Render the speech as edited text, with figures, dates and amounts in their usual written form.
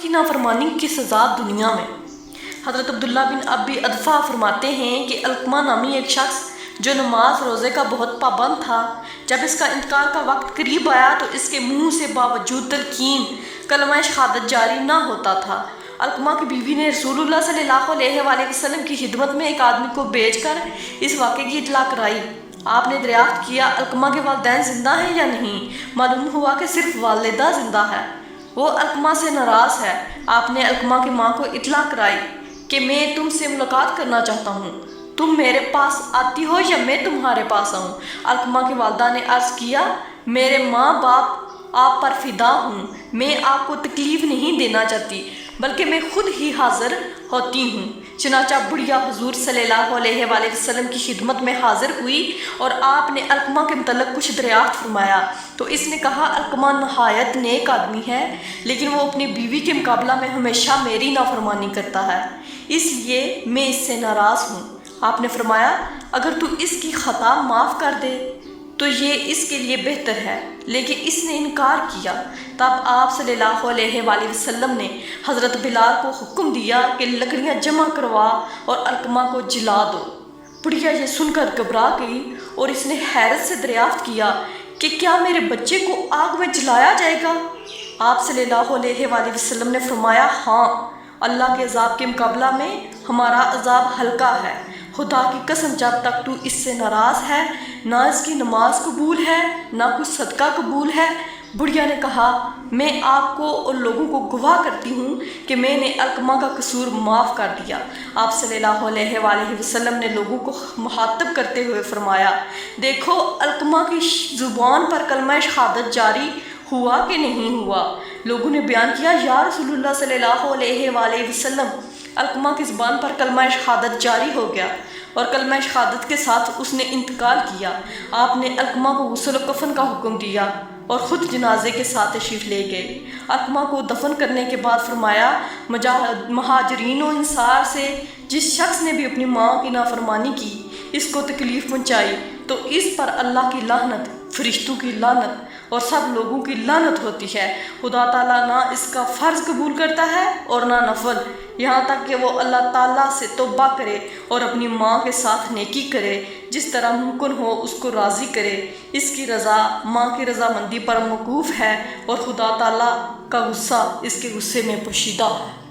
کی نافرمانی کی سزا دنیا میں۔ حضرت عبداللہ بن ابی ادفع فرماتے ہیں کہ علقمہ نامی ایک شخص جو نماز روزے کا بہت پابند تھا، جب اس کا انتقال کا وقت قریب آیا تو اس کے منہ سے باوجود تلقین کلمہ شہادت جاری نہ ہوتا تھا۔ علقمہ کی بیوی نے رسول اللہ صلی اللہ علیہ وآلہ وسلم کی خدمت میں ایک آدمی کو بھیج کر اس واقعے کی اطلاع کرائی۔ آپ نے دریافت کیا علقمہ کے والدین زندہ ہیں یا نہیں۔ معلوم ہوا کہ صرف والدہ زندہ ہے۔ وہ علقمہ سے ناراض ہے۔ آپ نے علقمہ کی ماں کو اطلاع کرائی کہ میں تم سے ملاقات کرنا چاہتا ہوں، تم میرے پاس آتی ہو یا میں تمہارے پاس آؤں؟ علقمہ کی والدہ نے عرض کیا، میرے ماں باپ آپ پر فدا ہوں، میں آپ کو تکلیف نہیں دینا چاہتی بلکہ میں خود ہی حاضر ہوتی ہوں۔ چنانچہ بڑھیا حضور صلی اللہ علیہ وآلہ وسلم کی خدمت میں حاضر ہوئی اور آپ نے علقمہ کے متعلق کچھ دریافت فرمایا تو اس نے کہا، علقمہ نہایت نیک آدمی ہے لیکن وہ اپنی بیوی کے مقابلہ میں ہمیشہ میری نافرمانی کرتا ہے، اس لیے میں اس سے ناراض ہوں۔ آپ نے فرمایا، اگر تو اس کی خطا معاف کر دے تو یہ اس کے لیے بہتر ہے، لیکن اس نے انکار کیا۔ تب آپ صلی اللہ علیہ وآلہ وسلم نے حضرت بلال کو حکم دیا کہ لکڑیاں جمع کروا اور علقمہ کو جلا دو۔ بڑھیا یہ سن کر گھبرا گئی اور اس نے حیرت سے دریافت کیا کہ کیا میرے بچے کو آگ میں جلایا جائے گا؟ آپ صلی اللہ علیہ وآلہ وسلم نے فرمایا، ہاں، اللہ کے عذاب کے مقابلہ میں ہمارا عذاب ہلکا ہے۔ خدا کی قسم جب تک تو اس سے ناراض ہے نہ اس کی نماز قبول ہے نہ کچھ صدقہ قبول ہے۔ بڑھیا نے کہا، میں آپ کو اور لوگوں کو گواہ کرتی ہوں کہ میں نے علقمہ کا قصور معاف کر دیا۔ آپ صلی اللہ علیہ وآلہ وسلم نے لوگوں کو مخاطب کرتے ہوئے فرمایا، دیکھو علقمہ کی زبان پر کلمہ شہادت جاری ہوا کہ نہیں ہوا؟ لوگوں نے بیان کیا، یا رسول اللہ صلی اللہ علیہ وآلہ وسلم، علقمہ کی زبان پر کلمہ شہادت جاری ہو گیا اور کلمہ شہادت کے ساتھ اس نے انتقال کیا۔ آپ نے علقمہ کو غسل و کفن کا حکم دیا اور خود جنازے کے ساتھ تشریف لے گئے۔ علقمہ کو دفن کرنے کے بعد فرمایا، مہاجرین و انصار سے جس شخص نے بھی اپنی ماں کی نافرمانی کی، اس کو تکلیف پہنچائی تو اس پر اللہ کی لعنت، فرشتوں کی لعنت اور سب لوگوں کی لعنت ہوتی ہے۔ خدا تعالیٰ نہ اس کا فرض قبول کرتا ہے اور نہ نفل، یہاں تک کہ وہ اللہ تعالیٰ سے توبہ کرے اور اپنی ماں کے ساتھ نیکی کرے، جس طرح ممکن ہو اس کو راضی کرے۔ اس کی رضا ماں کی رضامندی پر موقوف ہے اور خدا تعالیٰ کا غصہ اس کے غصے میں پوشیدہ ہے۔